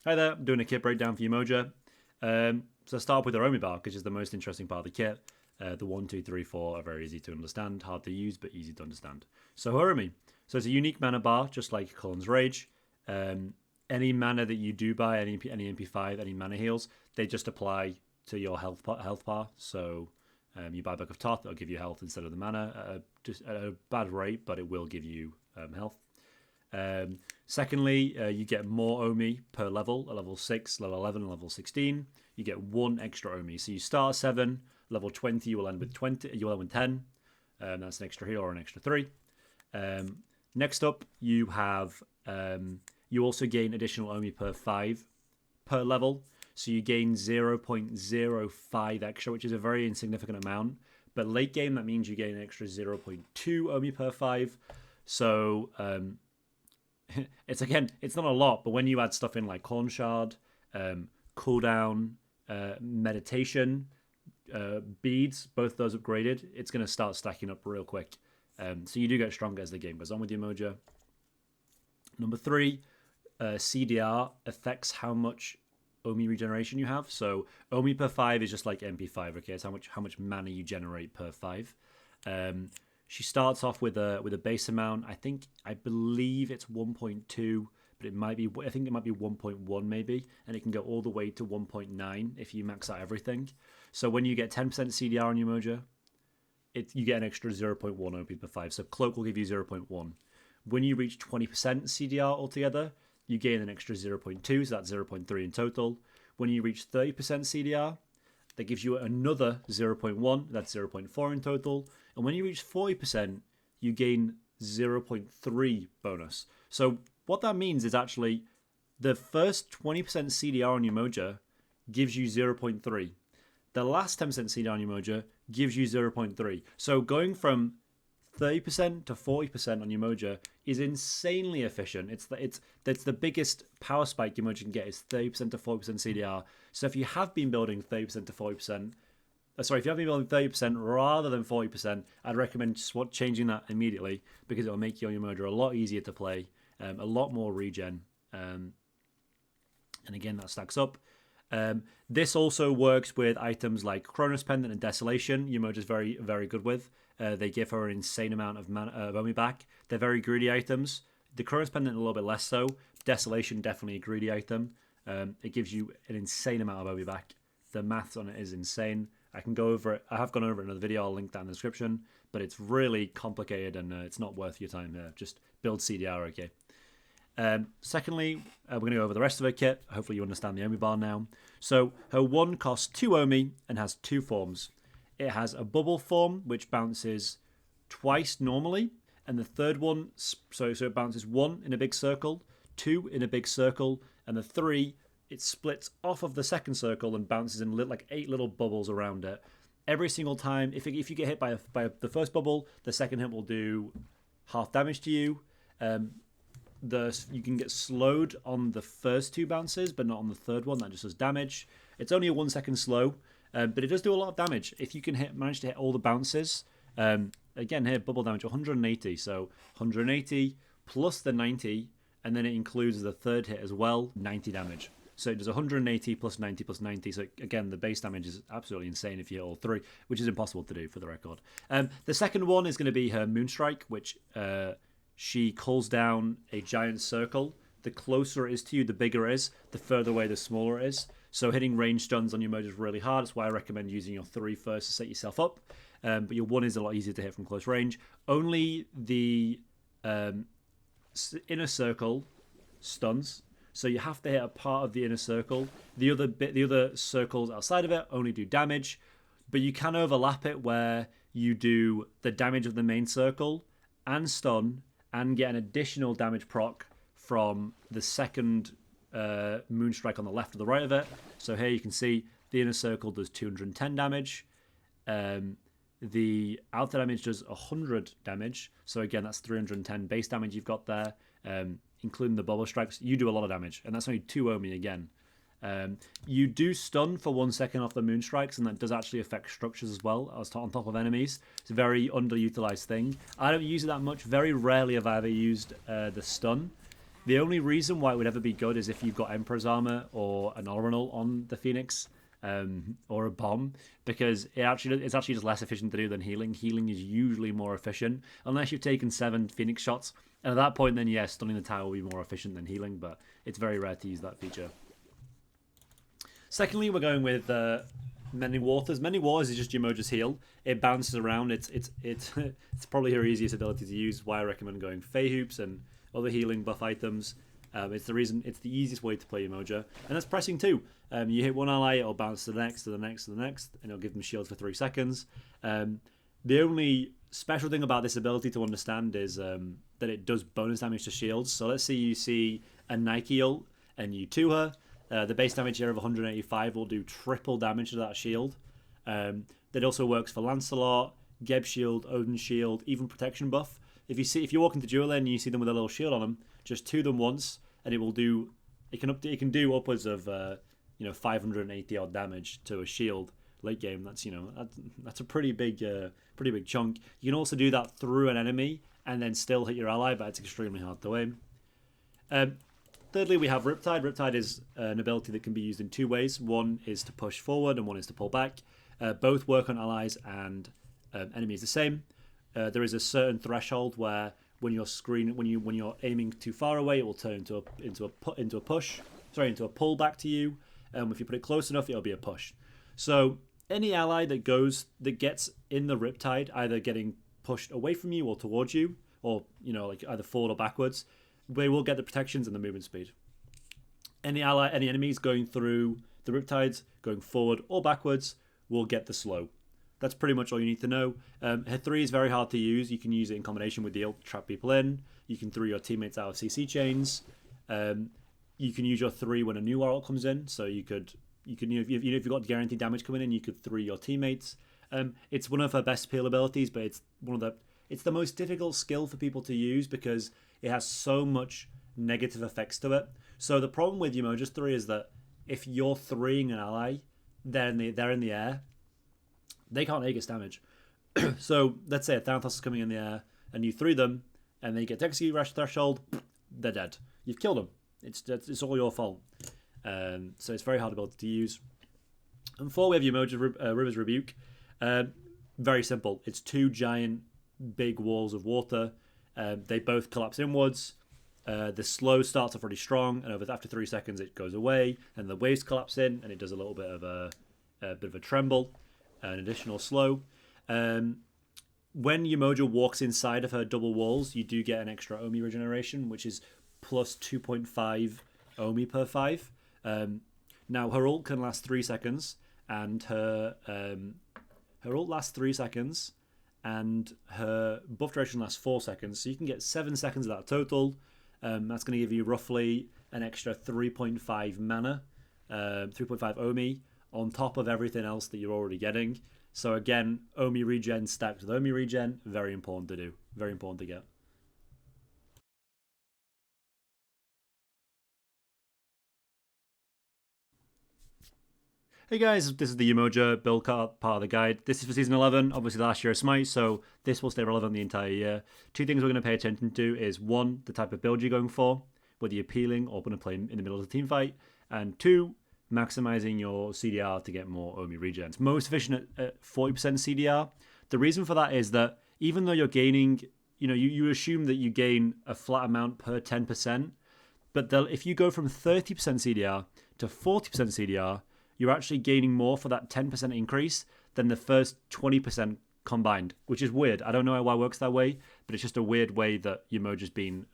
Hi there, I'm doing a kit breakdown for Yemoja. So I start with the Omi bar, which is the most interesting part of the kit. The 1, 2, 3, 4 are very easy to understand, hard to use, but easy to understand. So Horomi. So it's a unique mana bar, just like Cullen's Rage. Any mana that you do buy, any MP5, any mana heals, they just apply to your health bar. So you buy a Book of Thoth, it'll give you health instead of the mana, just at a bad rate, but it will give you health. Secondly, you get more Omi per level, at level 6, level 11, and level 16. You get 1 extra Omi. So you start at 7, level 20, you will end with 20. You will end with 10. That's an extra heal or an extra 3. Next up, you have you also gain additional Omi per 5 per level. So you gain 0.05 extra, which is a very insignificant amount. But late game, that means you gain an extra 0.2 Omi per 5. So it's not a lot, but when you add stuff in like Corn Shard, cooldown, meditation, beads, both those upgraded, it's going to start stacking up real quick. So you do get stronger as the game goes on with Yemoja. Number 3, CDR affects how much Omi regeneration you have. So Omi per 5 is just like MP5. Okay, it's how much mana you generate per 5. She starts off with a base amount. I believe it's 1.2, but I think it might be 1.1 maybe, and it can go all the way to 1.9 if you max out everything. So when you get 10% CDR on Yemoja, you get an extra 0.1 OP per 5. So Cloak will give you 0.1. When you reach 20% CDR altogether, you gain an extra 0.2, so that's 0.3 in total. When you reach 30% CDR, that gives you another 0.1, that's 0.4 in total. And when you reach 40%, you gain 0.3 bonus. So what that means is actually the first 20% CDR on Yemoja gives you 0.3. The last 10% CDR on Yemoja gives you 0.3. So going from 30% to 40% on Yemoja is insanely efficient. That's the biggest power spike Yemoja can get is 30% to 40% CDR. So if you have been building 30% to 40%, if you have been building 30% rather than 40%, I'd recommend changing that immediately because it'll make your Yemoja a lot easier to play, a lot more regen, and again that stacks up. This also works with items like Chronos Pendant and Desolation. Yemoja's very, very good with. They give her an insane amount of Omi back. They're very greedy items. The Chronos Pendant a little bit less so. Desolation definitely a greedy item. It gives you an insane amount of Omi back. The maths on it is insane. I can go over it. I have gone over it in another video. I'll link that in the description. But it's really complicated and it's not worth your time here. Just build CDR, okay? Secondly, we're going to go over the rest of her kit. Hopefully you understand the Omi bar now. So her 1 costs 2 Omi and has 2 forms. It has a bubble form, which bounces twice normally. And the third one, so it bounces 1 in a big circle, 2 in a big circle, and the 3, it splits off of the second circle and bounces in like 8 little bubbles around it. Every single time, if you get hit by the first bubble, the second hit will do half damage to you. You can get slowed on the first 2 bounces, but not on the third one. That just does damage. It's only a 1 second slow, but it does do a lot of damage. If you can manage to hit all the bounces, again here, bubble damage 180. So 180 plus the 90, and then it includes the third hit as well, 90 damage. So it does 180 plus 90 plus 90. So again, the base damage is absolutely insane if you hit all 3, which is impossible to do for the record. The second one is going to be her Moonstrike, which she calls down a giant circle. The closer it is to you, the bigger it is. The further away, the smaller it is. So hitting range stuns on your Yemoja is really hard. That's why I recommend using your 3 first to set yourself up. But your 1 is a lot easier to hit from close range. Only the inner circle stuns. So you have to hit a part of the inner circle. The other circles outside of it only do damage. But you can overlap it where you do the damage of the main circle and stun and get an additional damage proc from the second Moonstrike on the left or the right of it. So here you can see the inner circle does 210 damage. The outer damage does 100 damage. So again, that's 310 base damage you've got there, including the bubble strikes. You do a lot of damage, and that's only 2 Omi again. You do stun for 1 second off the Moonstrikes, and that does actually affect structures as well, as on top of enemies. It's a very underutilized thing. I don't use it that much. Very rarely have I ever used the stun. The only reason why it would ever be good is if you've got Emperor's Armor or an Orinal on the Phoenix, or a bomb, because it's actually just less efficient to do than healing. Healing is usually more efficient, unless you've taken 7 Phoenix shots. And at that point, then yes, stunning the tower will be more efficient than healing, but it's very rare to use that feature. Secondly, we're going with Many Waters. Many Waters is just Yemoja's heal. It bounces around. It's probably her easiest ability to use. Why I recommend going Fey Hoops and other healing buff items. It's the easiest way to play Yemoja, and that's pressing too. You hit one ally, it'll bounce to the next, to the next, to the next, and it'll give them shields for 3 seconds. The only special thing about this ability to understand is that it does bonus damage to shields. So let's say you see a Nike ult and you 2 her. The base damage here of 185 will do triple damage to that shield. That also works for Lancelot, Geb shield, Odin shield, even protection buff. If you walk into duel lane and you see them with a little shield on them, just 2 them once, and it will do. It can do upwards of 580 odd damage to a shield late game. That's a pretty big chunk. You can also do that through an enemy and then still hit your ally, but it's extremely hard to aim. Thirdly, we have Riptide. Riptide is an ability that can be used in 2 ways. One is to push forward and one is to pull back. Both work on allies and enemies the same. There is a certain threshold where when you're aiming too far away, it will turn into a pull back to you. If you put it close enough, it'll be a push. So any ally that gets in the Riptide, either getting pushed away from you or towards you, or either forward or backwards, they will get the protections and the movement speed. Any enemies going through the Riptides, going forward or backwards, will get the slow. That's pretty much all you need to know. Her 3 is very hard to use. You can use it in combination with the ult to trap people in. You can throw your teammates out of CC chains. You can use your 3 when a new ult comes in. So you could if you've got guaranteed damage coming in, you could 3 your teammates. It's one of her best peel abilities, but it's the most difficult skill for people to use because it has so much negative effects to it. So the problem with Yemoja's 3 is that if you're 3ing an ally, they're in the air, they can't Aegis damage. So let's say a Thanatos is coming in the air and you 3 them and they get to execute Rash Threshold, they're dead. You've killed them. It's all your fault. So it's very hard ability to use. And 4, we have Yemoja River's Rebuke. Very simple. It's 2 giant big walls of water. They both collapse inwards. The slow starts off really strong, and after 3 seconds it goes away, and the waves collapse in, and it does a little bit of a tremble, an additional slow. When Yemoja walks inside of her double walls, you do get an extra Omi regeneration, which is plus 2.5 Omi per 5. Now her ult can last 3 seconds, and her ult lasts 3 seconds, and her buff duration lasts 4 seconds. So you can get 7 seconds of that total. That's going to give you roughly an extra 3.5 mana, 3.5 Omi on top of everything else that you're already getting. So again, Omi regen stacked with Omi regen, very important to do, very important to get. Hey guys, this is the Yemoja build part of the guide. This is for Season 11, obviously last year of Smite, so this will stay relevant the entire year. 2 things we're going to pay attention to is 1, the type of build you're going for, whether you're peeling or going to play in the middle of the team fight, and 2, maximizing your CDR to get more Omi regen. It's most efficient at 40% CDR. The reason for that is that even though you're gaining, you assume that you gain a flat amount per 10%, but if you go from 30% CDR to 40% CDR, you're actually gaining more for that 10% increase than the first 20% combined, which is weird. I don't know why it works that way, but it's just a weird way that Yemoja's been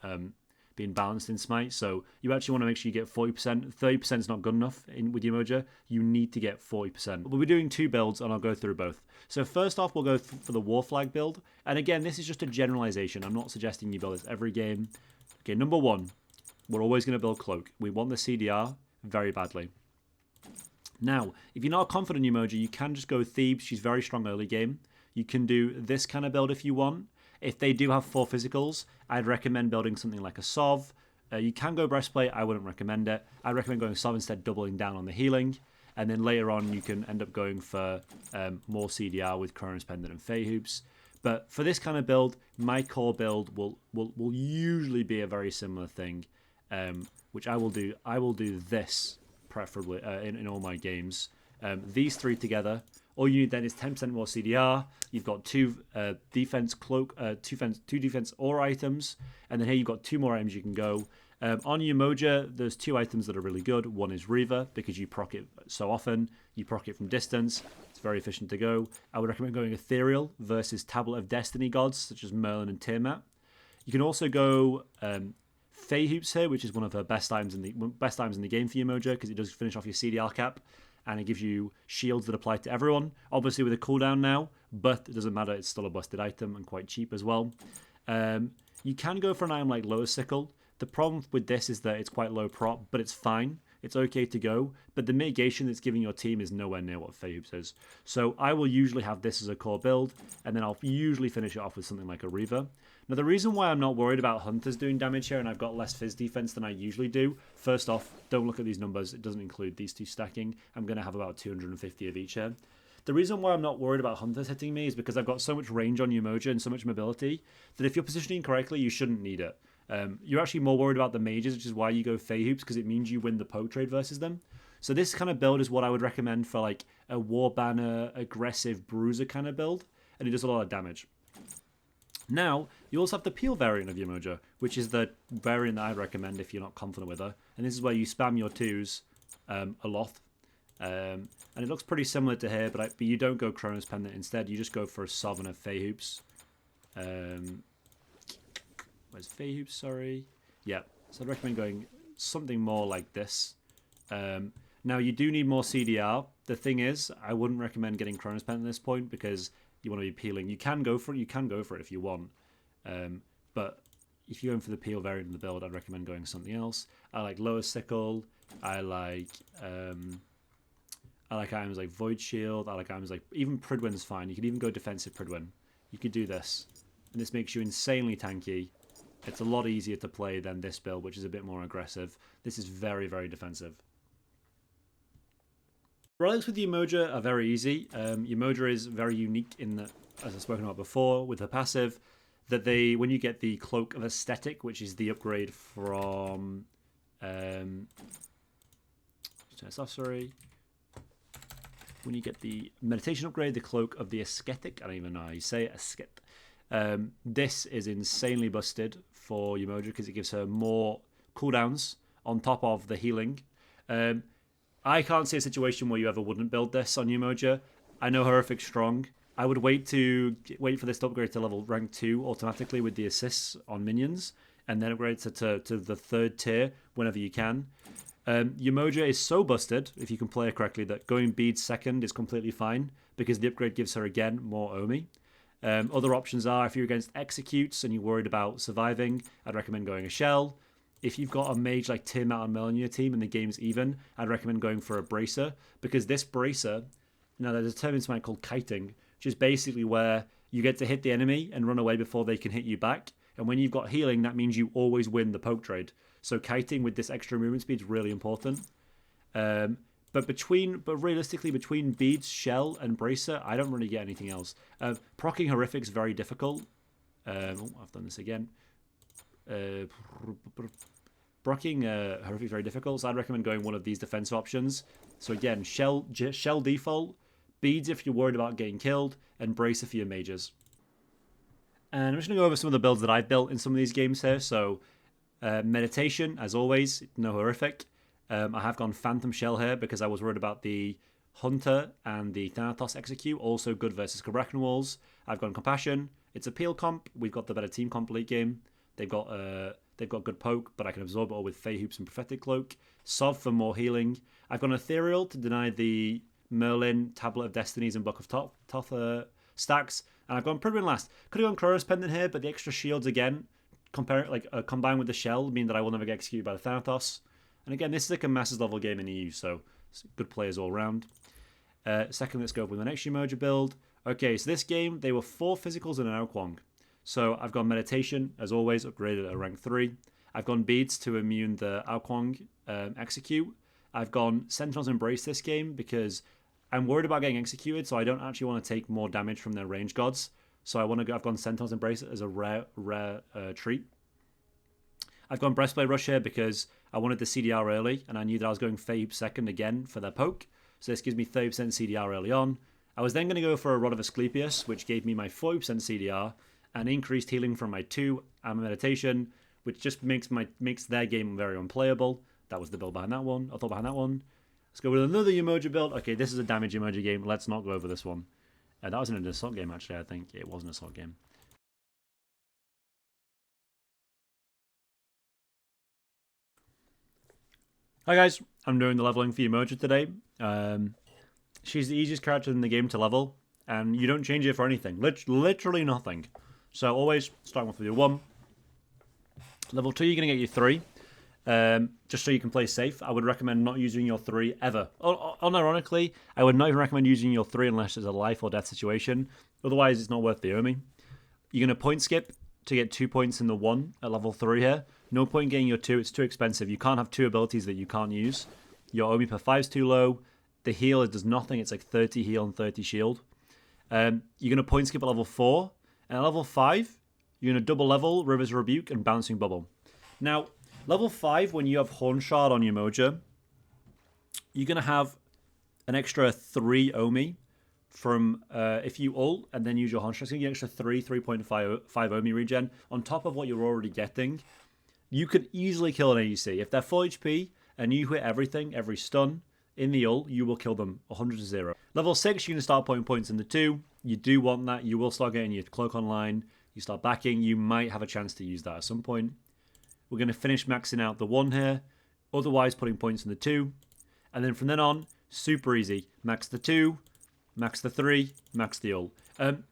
balanced in Smite. So you actually want to make sure you get 40%. 30% is not good enough with Yemoja. You need to get 40%. We'll be doing 2 builds, and I'll go through both. So first off, we'll go for the War Flag build. And again, this is just a generalization. I'm not suggesting you build this every game. Okay, number 1, we're always going to build Cloak. We want the CDR very badly. Now, if you're not confident in Yemoja, you can just go Thebes. She's very strong early game. You can do this kind of build if you want. If they do have 4 physicals, I'd recommend building something like a Sov. You can go Breastplate. I wouldn't recommend it. I'd recommend going Sov instead, doubling down on the healing. And then later on, you can end up going for more CDR with Cronus Pendant and Fey Hoops. But for this kind of build, my core build will usually be a very similar thing. which I will do. I will do this preferably in all my games. These three together. All you need then is 10% more CDR. You've got two defense cloak, two defense aura items, and then here you've got 2 more items you can go. On Yemoja, there's 2 items that are really good. One is Reaver, because you proc it so often. You proc it from distance. It's very efficient to go. I would recommend going Ethereal versus Tablet of Destiny gods, such as Merlin and Tiamat. You can also go Fey Hoops here, which is one of her best items in the game for Yemoja, because it does finish off your CDR cap, and it gives you shields that apply to everyone. Obviously with a cooldown now, but it doesn't matter. It's still a busted item and quite cheap as well. You can go for an item like Lower Sickle. The problem with this is that it's quite low prop, but it's fine. It's okay to go, but the mitigation that's giving your team is nowhere near what Fey Hoops is. So I will usually have this as a core build, and then I'll usually finish it off with something like a Reaver. Now, the reason why I'm not worried about Hunters doing damage here and I've got less Fizz defense than I usually do, first off, don't look at these numbers. It doesn't include these 2 stacking. I'm going to have about 250 of each here. The reason why I'm not worried about Hunters hitting me is because I've got so much range on Yemoja and so much mobility that if you're positioning correctly, you shouldn't need it. You're actually more worried about the mages, which is why you go Fey Hoops, because it means you win the poke trade versus them. So this kind of build is what I would recommend for like a War Banner, aggressive bruiser kind of build, and it does a lot of damage. Now, you also have the Peel variant of Yemoja, which is the variant that I'd recommend if you're not confident with her. And this is where you spam your 2s a lot. And it looks pretty similar to here, but you don't go Chronos Pendant instead. You just go for a Sov and a Fey Hoops. Where's Fey Hoops? Sorry. Yeah, so I'd recommend going something more like this. Now, you do need more CDR. The thing is, I wouldn't recommend getting Chronos Pendant at this point because you want to be peeling. You can go for it. You can go for it if you want. But if you're going for the peel variant in the build, I'd recommend going something else. I like Lower Sickle. I like items like Void Shield. I like items like even Pridwin's fine. You could even go defensive Pridwin. You could do this, and this makes you insanely tanky. It's a lot easier to play than this build, which is a bit more aggressive. This is very, very defensive. Relics with Yemoja are very easy. Yemoja is very unique in that, as I've spoken about before, with her passive, that when you get the Cloak of Aesthetic, which is the upgrade from... turn this off, sorry. When you get the Meditation upgrade, the Cloak of the Ascetic, I don't even know how you say it, Ascet. This is insanely busted for Yemoja because it gives her more cooldowns on top of the healing. I can't see a situation where you ever wouldn't build this on Yemoja. I know Horrific's strong. I would wait for this to upgrade to level rank 2 automatically with the assists on minions, and then upgrade to the 3rd tier whenever you can. Yemoja is so busted, if you can play it correctly, that going Beads 2nd is completely fine, because the upgrade gives her, again, more Omi. Other options are, if you're against Executes and you're worried about surviving, I'd recommend going a Shell. If you've got a mage like Tiamat and Merlin on your team and the game's even, I'd recommend going for a Bracer, because this Bracer, now there's a term in Smite called kiting, which is basically where you get to hit the enemy and run away before they can hit you back. And when you've got healing, that means you always win the poke trade. So kiting with this extra movement speed is really important. But realistically, between Beads, Shell, and Bracer, I don't really get anything else. Proccing Horrific is very difficult. I've done this again. Proccing Horrific is very difficult, so I'd recommend going one of these defensive options. So again, Shell default, Beads if you're worried about getting killed, and Bracer for your mages. And I'm just going to go over some of the builds that I've built in some of these games here. So Meditation, as always, no Horrific. I have gone Phantom Shell here because I was worried about the Hunter and the Thanatos Execute, also good versus Cabrakan Walls. I've gone Compassion. It's a peel comp. We've got the better team comp late game. They've got good poke, but I can absorb it all with Fey Hoops and Prophetic Cloak. Sov for more healing. I've gone Ethereal to deny the Merlin, Tablet of Destinies, and Book of Thoth stacks. And I've gone Pridwin last. Could have gone Chronos Pendant here, but the extra shields again, combined with the Shell, mean that I will never get executed by the Thanatos. And again, this is like a Masters level game in EU, so good players all around. Second, let's go with the next Yemoja build. Okay, so this game, they were 4 physicals and an Aokwang. So I've gone Meditation, as always, upgraded at rank 3. I've gone Beads to immune the Aokwang Execute. I've gone Sentinel's Embrace this game because I'm worried about getting executed, so I don't actually want to take more damage from their range gods. So I've gone Sentinel's Embrace as a rare treat. I've gone Breastplate Rush here because I wanted the CDR early, and I knew that I was going 30% second again for their poke. So this gives me 30% CDR early on. I was then going to go for a Rod of Asclepius, which gave me my 40% CDR and increased healing from my 2 and my meditation, which just makes their game very unplayable. That was the build behind that one. I thought behind that one. Let's go with another Yemoja build. Okay, this is a damage Yemoja game. Let's not go over this one. That wasn't an assault game, actually, I think. It was an assault game. Hi guys, I'm doing the leveling for Yemoja today. She's the easiest character in the game to level, and you don't change it for anything. Literally nothing. So always starting off with your 1. Level 2, you're going to get your 3. Just so you can play safe. I would recommend not using your 3 ever. Unironically, I would not even recommend using your 3 unless there's a life or death situation. Otherwise, it's not worth the Omi. You're going to point skip to get 2 points in the 1 at level 3 here. No point getting your 2, it's too expensive. You can't have 2 abilities that you can't use. Your Omi per 5 is too low. The heal does nothing, it's like 30 heal and 30 shield. You're going to point skip at level 4. And at level 5, you're going to double level River's Rebuke and Bouncing Bubble. Now, level 5, when you have Horn Shard on Yemoja, you're going to have an extra 3 Omi from if you ult and then use your Horn Shard. It's going to get an extra 3.5 Omi regen on top of what you're already getting. You could easily kill an ADC. If they're full HP and you hit everything, every stun in the ult, you will kill them 100 to 0. Level 6, you're going to start putting points in the 2. You do want that. You will start getting your cloak online. You start backing. You might have a chance to use that at some point. We're going to finish maxing out the 1 here. Otherwise, putting points in the 2. And then from then on, super easy. Max the 2, max the 3, max the ult.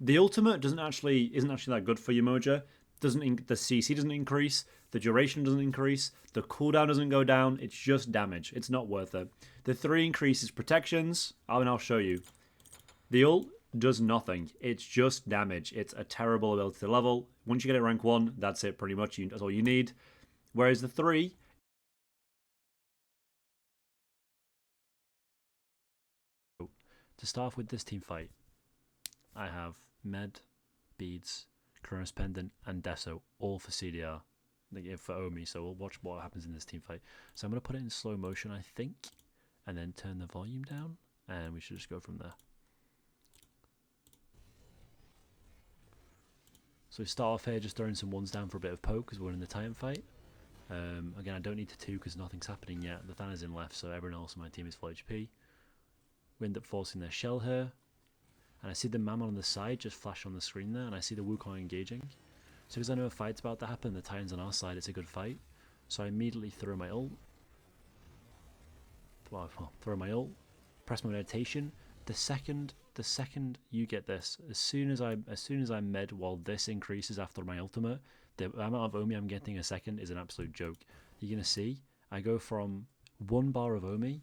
The ultimate isn't actually that good for Yemoja. The CC doesn't increase, the duration doesn't increase, the cooldown doesn't go down. It's just damage. It's not worth it. The 3 increases protections, and I'll show you. The ult does nothing. It's just damage. It's a terrible ability to level. Once you get it rank 1, that's it pretty much. That's all you need. Whereas the 3... To start off with this team fight, I have Med, Beads, Coronas Pendant, and Deso, all for CDR, for Omi, so we'll watch what happens in this team fight. So I'm going to put it in slow motion, I think, and then turn the volume down, and we should just go from there. So we start off here just throwing some 1s down for a bit of poke, because we're in the Titan fight. Again, I don't need to 2 because nothing's happening yet. The Than is in left, so everyone else on my team is full HP. We end up forcing their shell here. And I see the Mammon on the side just flash on the screen there, and I see the Wukong engaging. So because I know a fight's about to happen, the Titan's on our side, it's a good fight. So I immediately throw my ult. Well, throw my ult, press my meditation. The second you get this, as soon as I med while this increases after my ultimate, the amount of Omi I'm getting a second is an absolute joke. You're gonna see I go from 1 bar of Omi,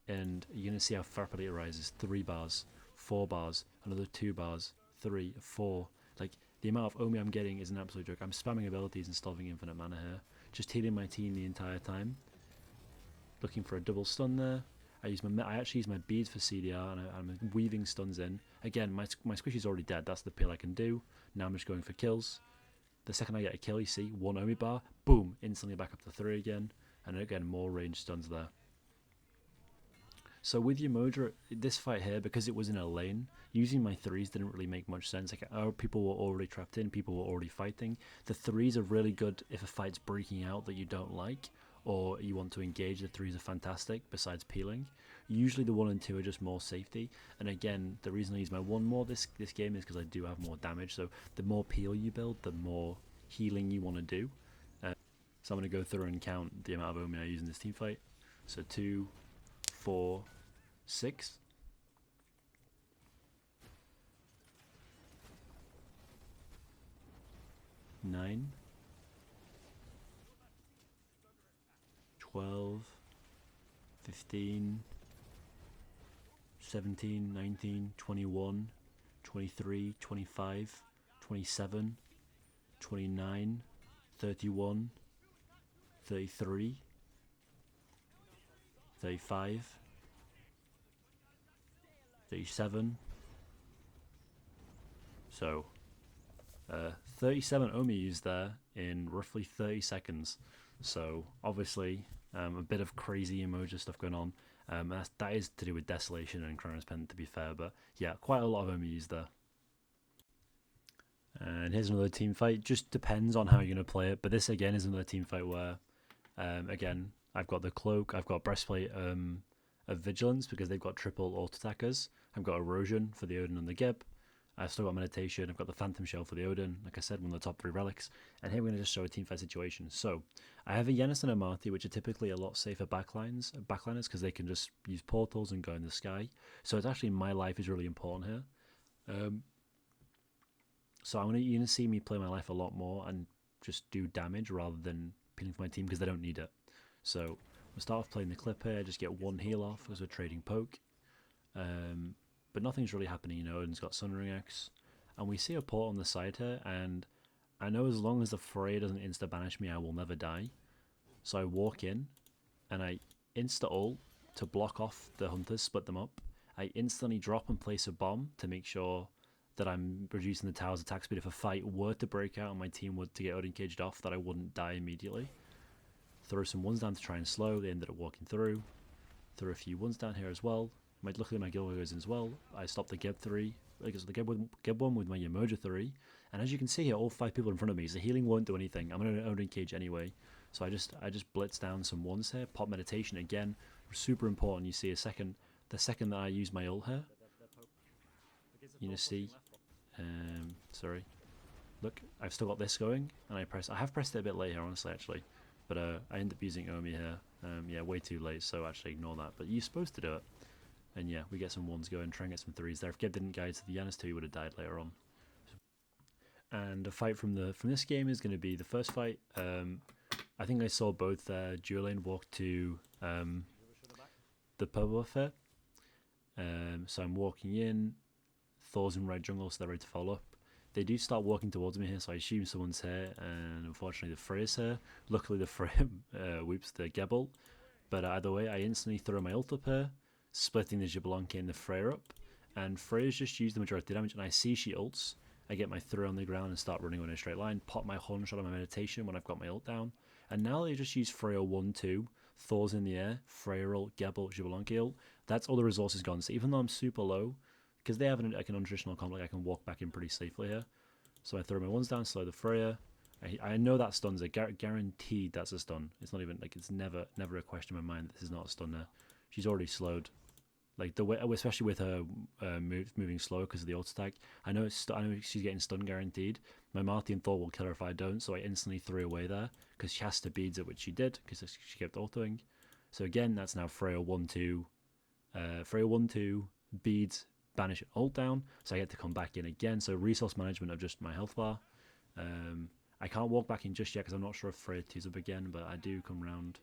and you're gonna see how rapidly it rises. 3 bars. 4 bars, another 2 bars, 3, 4. Like, the amount of Omi I'm getting is an absolute joke. I'm spamming abilities and solving infinite mana here. Just healing my team the entire time. Looking for a double stun there. I actually use my beads for CDR, and I'm weaving stuns in. Again, my squishy's already dead. That's the peel I can do. Now I'm just going for kills. The second I get a kill, you see, 1 Omi bar. Boom, instantly back up to 3 again. And again, more range stuns there. So with Yemoja, this fight here, because it was in a lane, using my 3s didn't really make much sense. Like, people were already trapped in, people were already fighting. The 3s are really good if a fight's breaking out that you don't like, or you want to engage. The 3s are fantastic, besides peeling. Usually the 1 and 2 are just more safety. And again, the reason I use my 1 more this game is because I do have more damage. So the more peel you build, the more healing you want to do. So I'm going to go through and count the amount of Omi I use in this team fight. So 2, 4, 6, 9, 12, 15, 17, 19, 21, 23, 25, 27, 29, 31, 33, 35, 37. So 37 Omi used there in roughly 30 seconds. So obviously a bit of crazy Yemoja stuff going on. That is to do with Desolation and Chronos Pen, to be fair, but yeah, quite a lot of MUs there. And here's another team fight. Just depends on how you're going to play it, but this again is another team fight where, again, I've got the Cloak, I've got Breastplate of Vigilance because they've got triple auto attackers. I've got Erosion for the Odin and the Geb. I've still got Meditation. I've got the Phantom Shell for the Odin. Like I said, one of the top 3 relics. And here we're going to just show a teamfight situation. So I have a Yenis and a Marty, which are typically a lot safer backliners because they can just use portals and go in the sky. So it's actually my life is really important here. So you're going to see me play my life a lot more and just do damage rather than peeling for my team because they don't need it. So we'll start off playing the clip here. Just get 1 heal off as we're trading poke. But nothing's really happening, you know. Odin's got Sunring X, and we see a port on the side here, and I know as long as the Freya doesn't insta-banish me, I will never die. So I walk in, and I insta-ult to block off the hunters, split them up. I instantly drop and place a bomb to make sure that I'm reducing the tower's attack speed if a fight were to break out and my team were to get Odin caged off, that I wouldn't die immediately. Throw some ones down to try and slow, they ended up walking through. Throw a few ones down here as well. Luckily my Gil goes in as well. I stopped the Geb 3, because the Geb 1 with my Yemoja 3, and as you can see here, all 5 people in front of me, so healing won't do anything. I'm going to Odin cage anyway, so I just blitz down some ones here. Pop Meditation again, super important. You see the second that I use my ult here, you know, see, sorry, look, I've still got this going, and I have pressed it a bit late here, honestly, actually, but I end up using Omi here, yeah, way too late, so actually ignore that, but you're supposed to do it. And yeah, we get some ones going, try and get some 3s there. If Geb didn't guide to the Yanis 2, he would have died later on. And a fight from this game is going to be the first fight. I think I saw both Duelane walk to the purple buff here. So I'm walking in. Thor's in right jungle, so they're ready to follow up. They do start walking towards me here, so I assume someone's here. And unfortunately, the Freya's here. Luckily, the Freya whoops the Geb ult. But either way, I instantly throw my ult up here, splitting the Xbalanque and the Freya up, and Freya's just used the majority of the damage, and I see she ults. I get my throw on the ground and start running on a straight line, pop my horn shot on my Meditation when I've got my ult down, and now they just use Freya 1-2, Thor's in the air, Freya ult, Geb ult, Xbalanque ult. That's all the resources gone, so even though I'm super low, because they have an untraditional comp, like I can walk back in pretty safely here. So I throw my ones down, slow the Freya. I know that stun's guaranteed that's a stun. It's not even, like, it's never a question in my mind that this is not a stun there. She's already slowed. Like the way, especially with her moving slow because of the auto tag. I know she's getting stun guaranteed. My Marty and Thor will kill her if I don't, so I instantly threw away there because she has to beads it, which she did because she kept autoing. So again, that's now Freya 1-2, Freya 1-2 beads, banish and ult down. So I get to come back in again. So resource management of just my health bar. I can't walk back in just yet because I'm not sure if Freya 2's up again, but I do come round.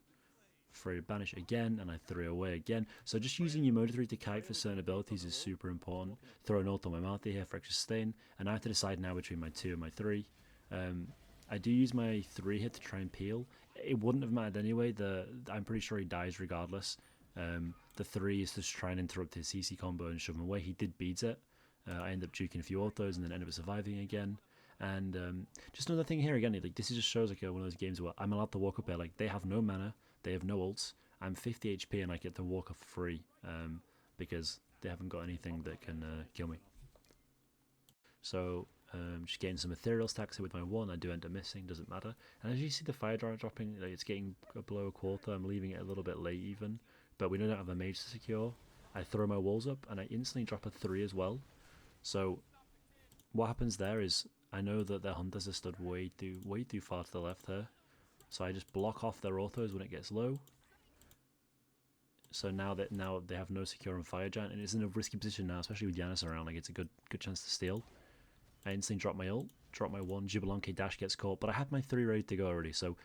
Freya banish again, and I throw away again. So just using your Motor 3 to kite for certain abilities is super important. Throw an ult on my Marty here for extra sustain, and I have to decide now between my 2 and my 3. I do use my 3 here to try and peel. It wouldn't have mattered anyway. I'm pretty sure he dies regardless. The 3 is just try and interrupt his CC combo and shove him away. He did beads it. I end up juking a few autos and then end up surviving again. And just another thing here again, like this just shows like one of those games where I'm allowed to walk up there. Like they have no mana. They have no ults. I'm 50 HP and I get to walk off free because they haven't got anything that can kill me. So just getting some ethereal stacks here with my 1. I do end up missing, doesn't matter. And as you see the fire dart dropping, like, it's getting below a quarter. I'm leaving it a little bit late even. But we don't have a mage to secure. I throw my walls up and I instantly drop a 3 as well. So what happens there is I know that their hunters are stood way too far to the left here. So I just block off their autos when it gets low. So now they have no secure on Fire Giant, and it's in a risky position now, especially with Yanis around. Like it's a good chance to steal. I instantly drop my ult, drop my 1. Xbalanque dash gets caught, but I had my 3 ready to go already. So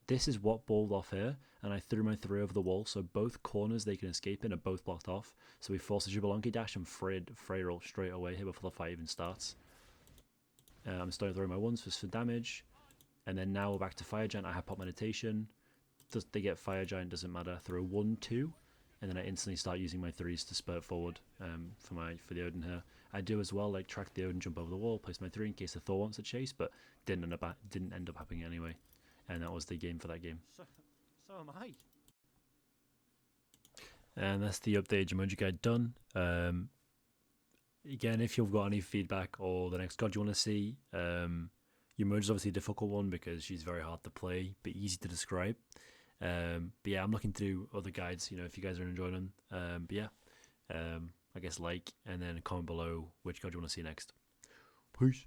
this is what balled off here, and I threw my 3 over the wall. So both corners they can escape in are both blocked off. So we force a Xbalanque dash and Freya ult straight away here before the fight even starts. I'm starting to throw my 1s for damage. And then now we're back to Fire Giant. I have Pop Meditation. They get Fire Giant, doesn't matter. Throw 1-2. And then I instantly start using my 3s to spurt forward for the Odin here. I do as well, like track the Odin, jump over the wall, place my 3 in case the Thor wants to chase, but didn't end up happening anyway. And that was the game for that game. So am I. And that's the updated Yemoja guide done. Again, if you've got any feedback or the next god you want to see, Yemoja's obviously a difficult one because she's very hard to play, but easy to describe. But yeah, I'm looking to do other guides, if you guys are enjoying them. But yeah, I guess like, and then comment below which god you want to see next. Peace.